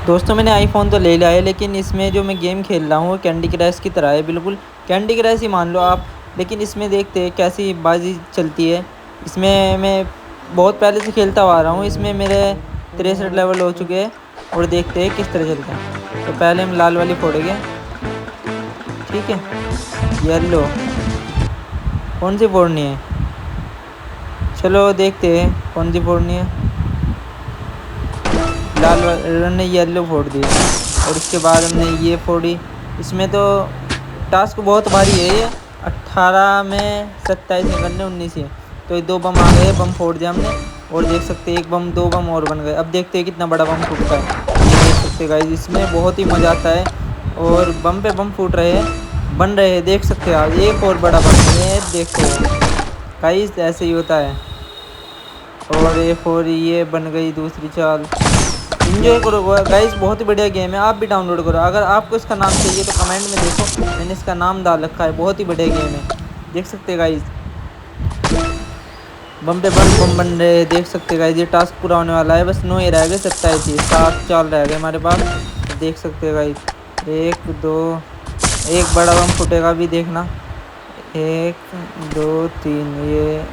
दोस्तों मैंने आईफ़ोन तो ले लिया है, लेकिन इसमें जो मैं गेम खेल रहा हूँ वो कैंडी क्रश की तरह है, बिल्कुल कैंडी क्रश ही मान लो आप। लेकिन इसमें देखते हैं कैसी बाजी चलती है। इसमें मैं बहुत पहले से खेलता हुआ आ रहा हूँ। इसमें मेरे 63 लेवल हो चुके हैं और देखते हैं किस तरह चलता है। तो पहले हम लाल वाली फोड़ेंगे, ठीक है। येलो कौन सी फोड़नी है? चलो देखते हैं कौन सी फोड़नी है। लाल ने येलो फोड़ दी और उसके बाद हमने ये फोड़ी। इसमें तो टास्क बहुत भारी है ये। 18 में 27 में करने 19 है। तो ये 2 बम आ गए, बम फोड़ दिया हमने। और देख सकते हैं 1 बम 2 बम और बन गए। अब देखते हैं कितना बड़ा बम फूटता है। ये देख सकते हैं गाइस, इसमें बहुत ही मज़ा आता है और बम पे बम फूट रहे हैं, बन रहे हैं। देख सकते हैं आप, एक और बड़ा बम है, देखते हैं गाइस, ऐसे ही होता है। और ये बन गई दूसरी चाल। इंजॉय करो गाइस, बहुत ही बढ़िया गेम है, आप भी डाउनलोड करो। अगर आपको इसका नाम चाहिए तो कमेंट में देखो, मैंने इसका नाम डाल रखा है। बहुत ही बढ़िया गेम है, देख सकते हैं गाइस। बम पे बम बन रहे हैं, देख सकते हैं गाइस। ये टास्क पूरा होने वाला है, बस 9 ही रह गए, 27 ही, 7 चाल रह गए हमारे पास। देख सकते हैं गाइस, 1 2, एक बड़ा बम फूटेगा भी, देखना। 1 2 3, ये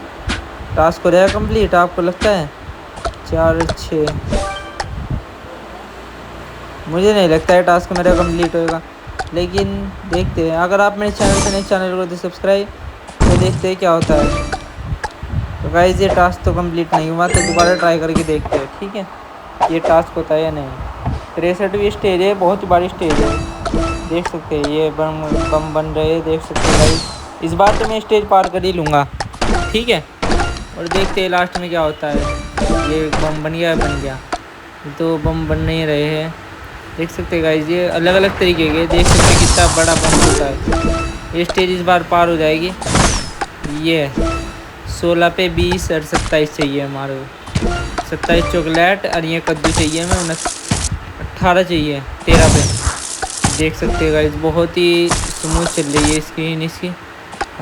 टास्क हो जाएगा कंप्लीट आपको लगता है? 4 6, मुझे नहीं लगता है टास्क मेरा कंप्लीट होएगा, लेकिन देखते हैं। अगर आप मेरे चैनल को तो सब्सक्राइब, तो देखते हैं क्या होता है। तो गाइस ये टास्क तो कंप्लीट नहीं हुआ, तो दोबारा ट्राई करके देखते हैं, ठीक है, ये टास्क होता है या नहीं। 63वीं स्टेज है, बहुत ही बड़ी स्टेज है, देख सकते हैं। ये बम बम बन रहे हैं, देख सकते हैं गाइस। इस बार तो मैं स्टेज पार कर ही लूँगा, ठीक है। और देखते हैं लास्ट में क्या होता है। ये बम बन गया, तो बम बन नहीं रहे हैं, देख सकते हैं गाइस। ये अलग अलग तरीके के, देख सकते हैं कितना बड़ा बम होता है। ये स्टेज इस बार पार हो जाएगी। ये 16 पे 20 और 27 चाहिए हमारे को। 27 चॉकलेट और ये कद्दू चाहिए हमें। 18 चाहिए 13 पे, देख सकते हैं गाइस। बहुत ही स्मूथ चल रही है स्क्रीन इसकी।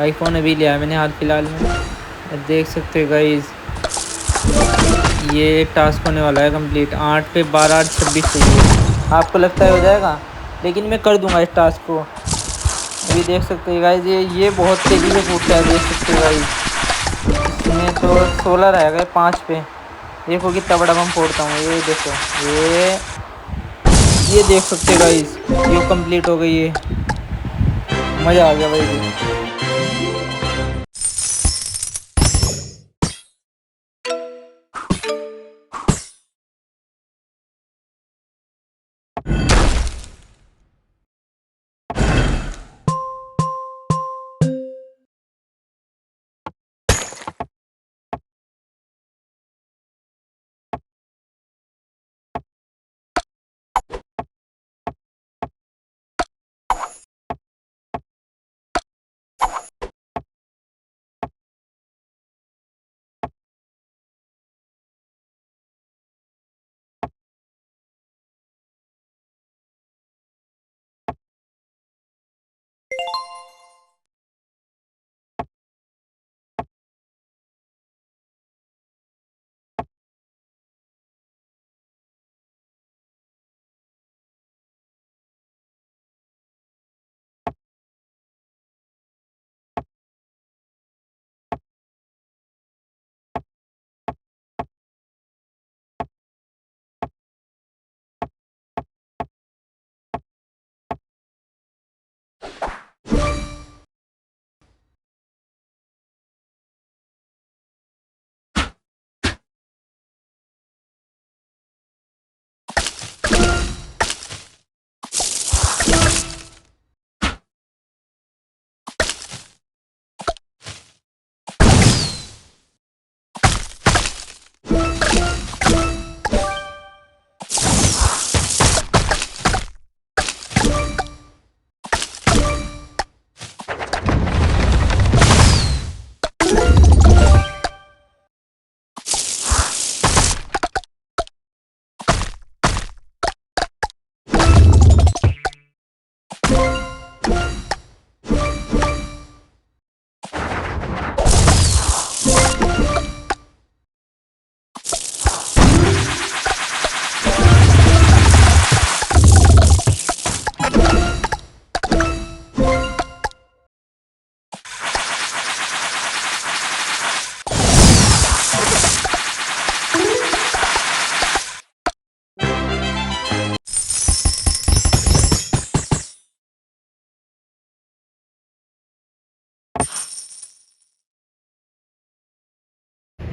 आईफोन अभी लिया है मैंने हाल फिलहाल में। देख सकते हैं गाइस, ये टास्क होने वाला है कंप्लीट। 8 पे 12 और 26 चाहिए। आपको लगता है हो जाएगा? लेकिन मैं कर दूंगा इस टास्क को। अभी देख सकते हैं गाइस, ये बहुत तेज़ी से फूटता है, देख सकते हैं गाइस। इसमें तो 16 रह गए 5 पे। देखो कितना बड़ा बम फोड़ता हूँ, ये देखो। ये देख सकते हैं गाइस, ये कंप्लीट हो गई है। मज़ा आ गया भाई।